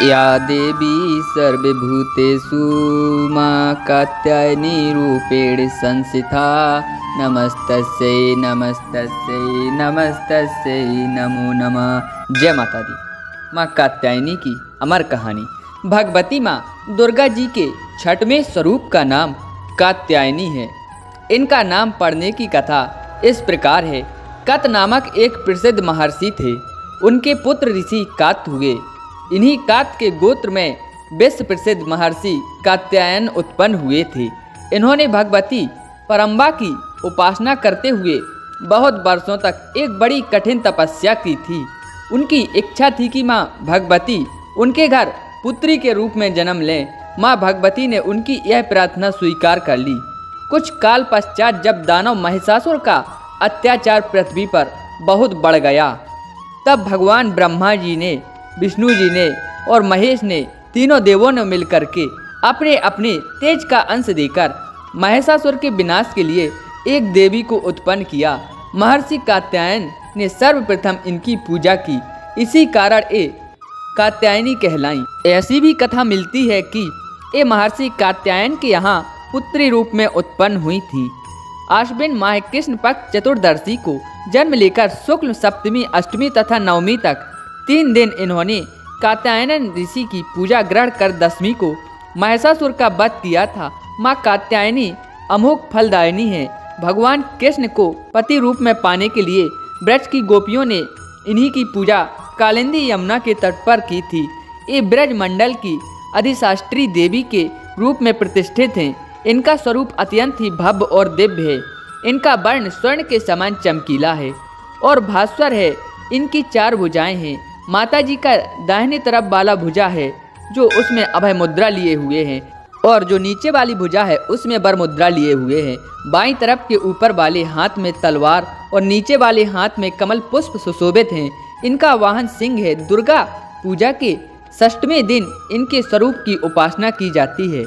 या देवी सर्वभूतेषु मां कात्यायनी रूपेण संस्थिता नमस्तस्यै नमस्तस्यै नमस्तस्यै नमो नमः। जय माता दी। मां कात्यायनी की अमर कहानी। भगवती मां दुर्गा जी के छठवें स्वरूप का नाम कात्यायनी है। इनका नाम पढ़ने की कथा इस प्रकार है। कत नामक एक प्रसिद्ध महर्षि थे। उनके पुत्र ऋषि कात हुए। इन्हीं कात के गोत्र में विश्व प्रसिद्ध महर्षि कात्यायन उत्पन्न हुए थे। इन्होंने भगवती परम्बा की उपासना करते हुए बहुत वर्षों तक एक बड़ी कठिन तपस्या की थी। उनकी इच्छा थी कि माँ भगवती उनके घर पुत्री के रूप में जन्म लें। माँ भगवती ने उनकी यह प्रार्थना स्वीकार कर ली। कुछ काल पश्चात जब दानव महिषासुर का अत्याचार पृथ्वी पर बहुत बढ़ गया, तब भगवान ब्रह्मा जी ने, विष्णु जी ने और महेश ने, तीनों देवों ने मिलकर के अपने अपने तेज का अंश देकर महिषासुर के विनाश के लिए एक देवी को उत्पन्न किया। महर्षि कात्यायन ने सर्वप्रथम इनकी पूजा की। इसी कारण ये कात्यायनी कहलाई। ऐसी भी कथा मिलती है कि ये महर्षि कात्यायन के यहाँ पुत्री रूप में उत्पन्न हुई थी। आश्विन माह कृष्ण पक्ष चतुर्दशी को जन्म लेकर शुक्ल सप्तमी, अष्टमी तथा नवमी तक 3 दिन इन्होंने कात्यायन ऋषि की पूजा ग्रहण कर दशमी को महिषासुर का वध किया था। माँ कात्यायनी अमोघ फलदायिनी है। भगवान कृष्ण को पति रूप में पाने के लिए ब्रज की गोपियों ने इन्हीं की पूजा कालिंदी यमुना के तट पर की थी। ये ब्रज मंडल की अधिशास्त्री देवी के रूप में प्रतिष्ठित हैं। इनका स्वरूप अत्यंत ही भव्य और दिव्य है। इनका वर्ण स्वर्ण के समान चमकीला है और भास्वर है। इनकी 4 भुजाएं हैं। माता जी का दाहिनी तरफ वाला भुजा है जो उसमें अभय मुद्रा लिए हुए हैं, और जो नीचे वाली भुजा है उसमें वर मुद्रा लिए हुए हैं। बाईं तरफ के ऊपर वाले हाथ में तलवार और नीचे वाले हाथ में कमल पुष्प सुशोभित हैं। इनका वाहन सिंह है। दुर्गा पूजा के 6वें दिन इनके स्वरूप की उपासना की जाती है।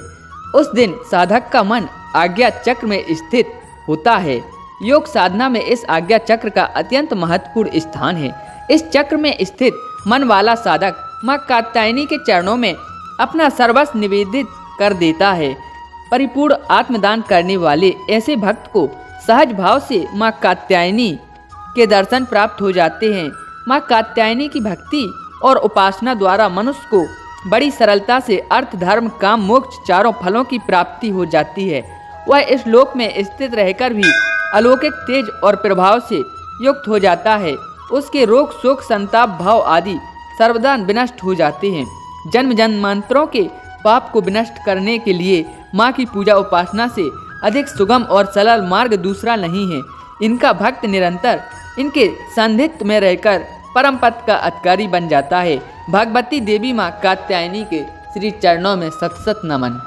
उस दिन साधक का मन आज्ञा चक्र में स्थित होता है। योग साधना में इस आज्ञा चक्र का अत्यंत महत्वपूर्ण स्थान है। इस चक्र में स्थित मन वाला साधक माँ कात्यायनी के चरणों में अपना सर्वस्व निवेदित कर देता है। परिपूर्ण आत्मदान करने वाले ऐसे भक्त को सहज भाव से माँ कात्यायनी के दर्शन प्राप्त हो जाते हैं। माँ कात्यायनी की भक्ति और उपासना द्वारा मनुष्य को बड़ी सरलता से अर्थ, धर्म, काम, मोक्ष 4 फलों की प्राप्ति हो जाती है। वह इस लोक में स्थित रहकर भी अलौकिक तेज और प्रभाव से युक्त हो जाता है। उसके रोग, शोक, संताप, भाव आदि सर्वदा विनष्ट हो जाते हैं। जन्म जन्मांतरों के पाप को विनष्ट करने के लिए माँ की पूजा उपासना से अधिक सुगम और सरल मार्ग दूसरा नहीं है। इनका भक्त निरंतर इनके सान्निध्य में रहकर परम पद का अधिकारी बन जाता है। भगवती देवी माँ कात्यायनी के श्री चरणों में सत सत नमन।